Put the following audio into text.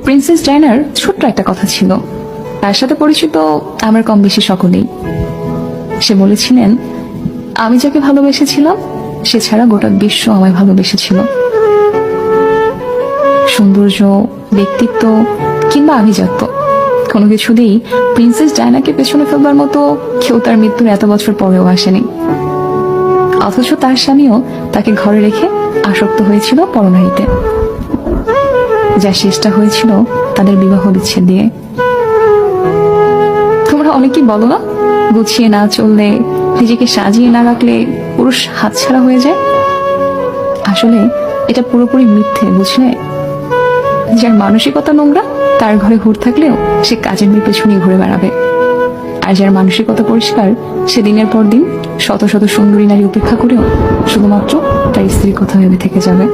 Princess ডায়নার ছোট্ট একটা কথা ছিল, তার সাথে পরিচিত আমার কম বেশি সকলেই। সে বলেছিলেন, আমি যাকে ভালোবেসেছিলাম সে ছাড়া গোটা বিশ্ব আমায় ভালোবেসেছিল। সৌন্দর্য, ব্যক্তিত্ব কিংবা আভিজাত্য কোনো কিছুতেই প্রিন্সেস ডায়নাকে পেছনে ফেলবার মতো কেউ তার মৃত্যুর এত বছর পরেও আসেনি। অথচ তার স্বামীও তাকে ঘরে রেখে আসক্ত হয়েছিল পরনারীতে, যা শেষটা হয়েছিল তাদের বিবাহ বিচ্ছেদ দিয়ে। তোমরা অনেকেই বলো না, গুছিয়ে না চললে, নিজেকে সাজিয়ে না রাখলে পুরুষ হাতছাড়া হয়ে যায়। আসলে এটা পুরোপুরি মিথ্যে, বুঝলে? যার মানসিকতা নোংরা তার ঘরে হুড় থাকলেও সে কাজের মেয়ে পেছনে ঘুরে বেড়াবে, আর যার মানসিকতা পরিষ্কার সে দিনের পর দিন শত শত সুন্দরী নারী উপেক্ষা করেও শুধুমাত্র তার স্ত্রীর কথা ভেবে থেকে যাবে।